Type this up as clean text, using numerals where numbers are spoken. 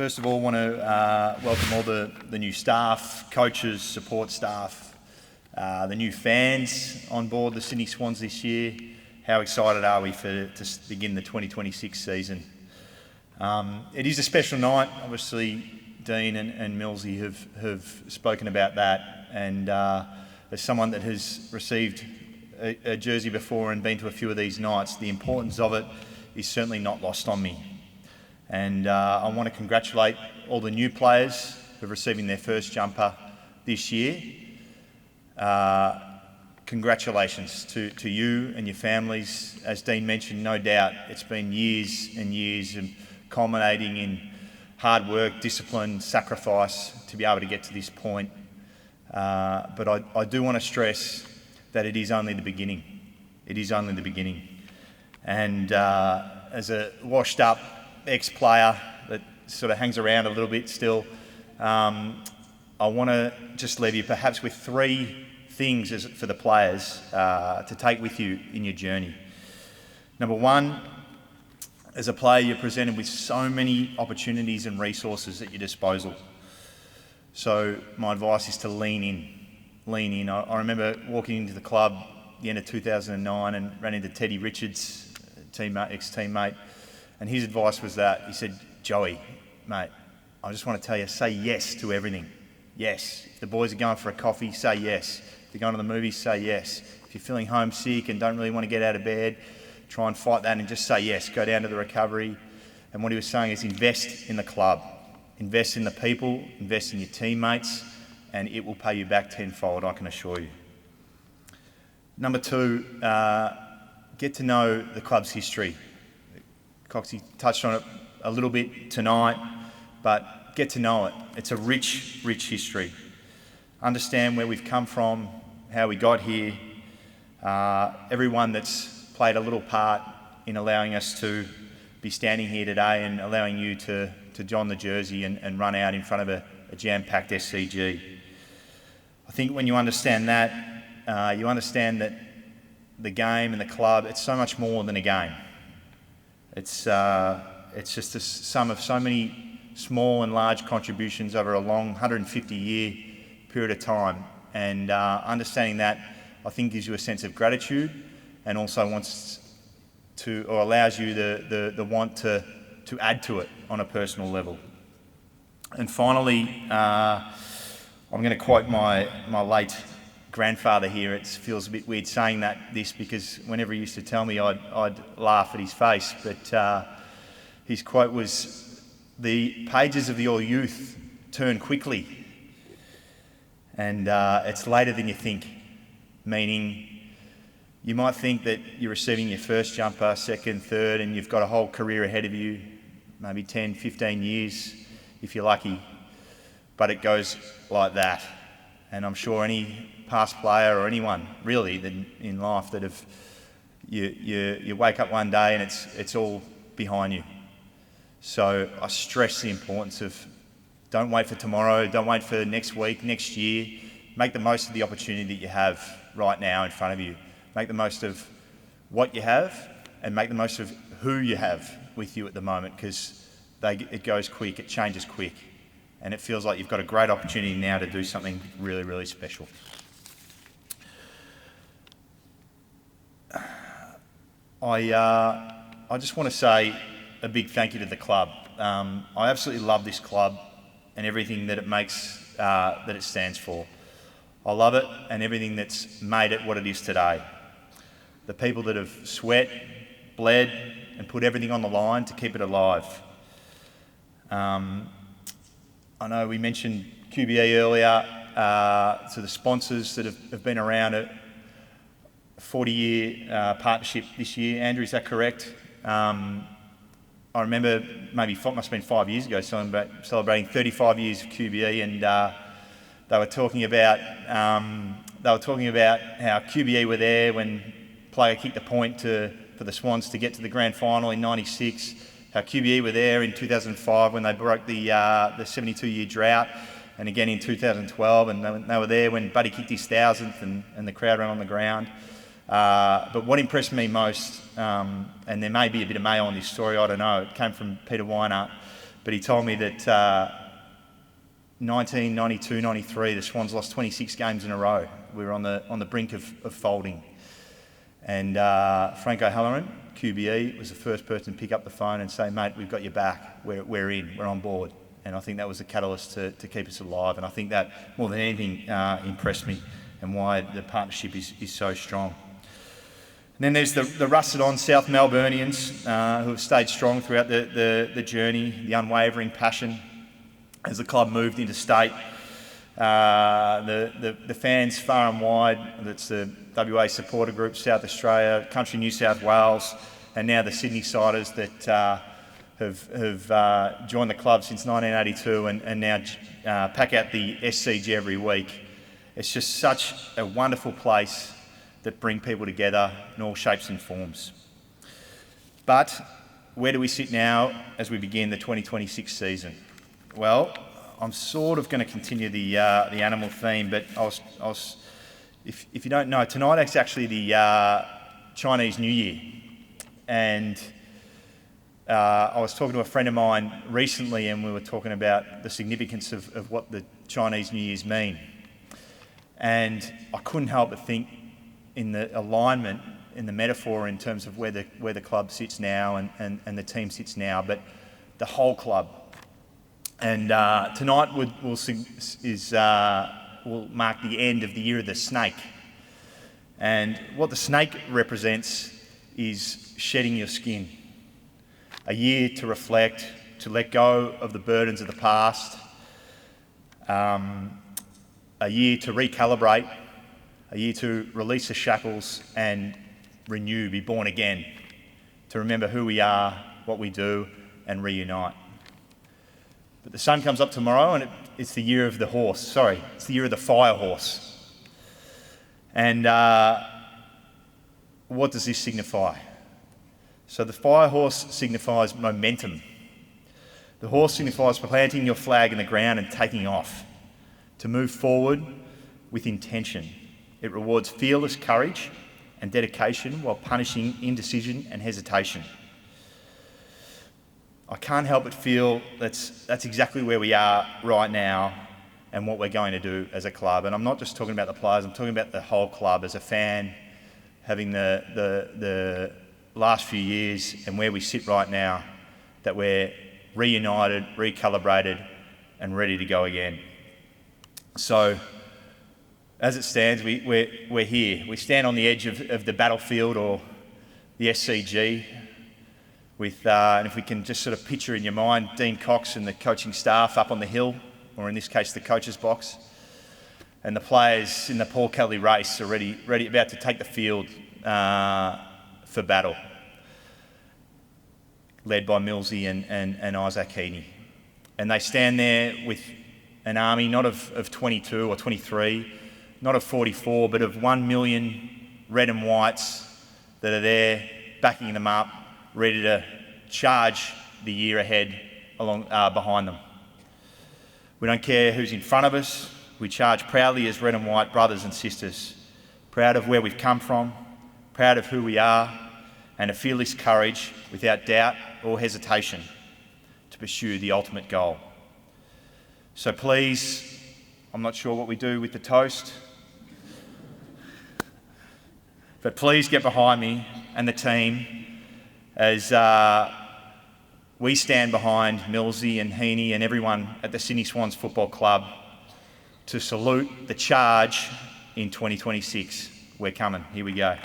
First of all, I want to welcome all the new staff, coaches, support staff, the new fans on board the Sydney Swans this year. How excited are we to begin the 2026 season? It is a special night. Obviously, Dean and Millsy have spoken about that, and as someone that has received a jersey before and been to a few of these nights, the importance of it is certainly not lost on me. And I want to congratulate all the new players who are receiving their first jumper this year. Congratulations to you and your families. As Dean mentioned, no doubt it's been years and years of culminating in hard work, discipline, sacrifice to be able to get to this point. But I do want to stress that it is only the beginning. It is only the beginning. And as a washed up ex-player that sort of hangs around a little bit still, I want to just leave you perhaps with three things for the players to take with you in your journey. Number one, as a player, you're presented with so many opportunities and resources at your disposal. So my advice is to lean in. Lean in. I remember walking into the club at the end of 2009 and ran into Teddy Richards, ex-teammate, and his advice was that, he said, "Joey, mate, I just want to tell you, say yes to everything. Yes. If the boys are going for a coffee, say yes. If they're going to the movies, say yes. If you're feeling homesick and don't really want to get out of bed, try and fight that and just say yes. Go down to the recovery." And what he was saying is invest in the club. Invest in the people, invest in your teammates, and it will pay you back tenfold, I can assure you. Number two, get to know the club's history. Coxie touched on it a little bit tonight, but get to know it. It's a rich, rich history. Understand where we've come from, how we got here, everyone that's played a little part in allowing us to be standing here today and allowing you to don the jersey and run out in front of a jam-packed SCG. I think when you understand that, you understand that the game and the club, it's so much more than a game. It's just a sum of so many small and large contributions over a long 150-year period of time. And understanding that, I think, gives you a sense of gratitude and also allows you the want to add to it on a personal level. And finally, I'm going to quote my late grandfather here. It feels a bit weird saying this because whenever he used to tell me, I'd laugh at his face. But his quote was, "The pages of your youth turn quickly, and it's later than you think." Meaning, you might think that you're receiving your first jumper, second, third, and you've got a whole career ahead of you, maybe 10, 15 years if you're lucky. But it goes like that. And I'm sure any past player or anyone really that in life that have you wake up one day and it's all behind you. So I stress the importance of don't wait for tomorrow, don't wait for next week, next year. Make the most of the opportunity that you have right now in front of you. Make the most of what you have and make the most of who you have with you at the moment, because it goes quick, it changes quick. And it feels like you've got a great opportunity now to do something really, really special. I just want to say a big thank you to the club. I absolutely love this club and everything that it makes, that it stands for. I love it and everything that's made it what it is today. The people that have sweat, bled, and put everything on the line to keep it alive. I know we mentioned QBE earlier, so the sponsors that have been around a 40-year partnership this year. Andrew, is that correct? I remember maybe must have been 5 years ago celebrating 35 years of QBE, and they were talking about how QBE were there when player kicked the point for the Swans to get to the grand final in '96. How QBE were there in 2005 when they broke the 72-year drought, and again in 2012, and they were there when Buddy kicked his 1,000th and the crowd ran on the ground. But what impressed me most, and there may be a bit of mayo on this story, I don't know, it came from Peter Weiner, but he told me that 1992-93, the Swans lost 26 games in a row. We were on the brink of folding. And Frank O'Halloran, QBE, was the first person to pick up the phone and say, mate, we've got your back, we're in, we're on board. And I think that was a catalyst to keep us alive. And I think that, more than anything, impressed me and why the partnership is so strong. And then there's the rusted-on South Melburnians who have stayed strong throughout the journey, the unwavering passion as the club moved interstate. The fans far and wide, that's the WA supporter group, South Australia, Country New South Wales, and now the Sydney Siders that have joined the club since 1982 and now pack out the SCG every week. It's just such a wonderful place that bring people together in all shapes and forms. But where do we sit now as we begin the 2026 season? Well, I'm sort of going to continue the animal theme, but if you don't know, tonight is actually the Chinese New Year. And I was talking to a friend of mine recently, and we were talking about the significance of what the Chinese New Years mean. And I couldn't help but think in the alignment, in the metaphor in terms of where the club sits now and the team sits now, but the whole club. And tonight will mark the end of the year of the snake. And what the snake represents is shedding your skin. A year to reflect, to let go of the burdens of the past. A year to recalibrate. A year to release the shackles and renew, be born again. To remember who we are, what we do, and reunite. But the sun comes up tomorrow and it's the year of the horse. Sorry, it's the year of the fire horse. And what does this signify? So the fire horse signifies momentum. The horse signifies planting your flag in the ground and taking off. To move forward with intention. It rewards fearless courage and dedication while punishing indecision and hesitation. I can't help but feel that's exactly where we are right now and what we're going to do as a club. And I'm not just talking about the players, I'm talking about the whole club as a fan, having the last few years and where we sit right now, that we're reunited, recalibrated and ready to go again. So, as it stands, we're here. We stand on the edge of the battlefield or the SCG with, and if we can just sort of picture in your mind, Dean Cox and the coaching staff up on the hill, or in this case, the coach's box, and the players in the Paul Kelly race are ready, about to take the field for battle, led by Millsy and Isaac Heaney. And they stand there with an army, not of 22 or 23, not of 44, but of 1 million red and whites that are there backing them up, ready to charge the year ahead behind them. We don't care who's in front of us. We charge proudly as red and white brothers and sisters, proud of where we've come from, proud of who we are, and a fearless courage without doubt or hesitation to pursue the ultimate goal. So please, I'm not sure what we do with the toast, but please get behind me and the team as we stand behind Millsy and Heaney and everyone at the Sydney Swans Football Club to salute the charge in 2026. We're coming. Here we go.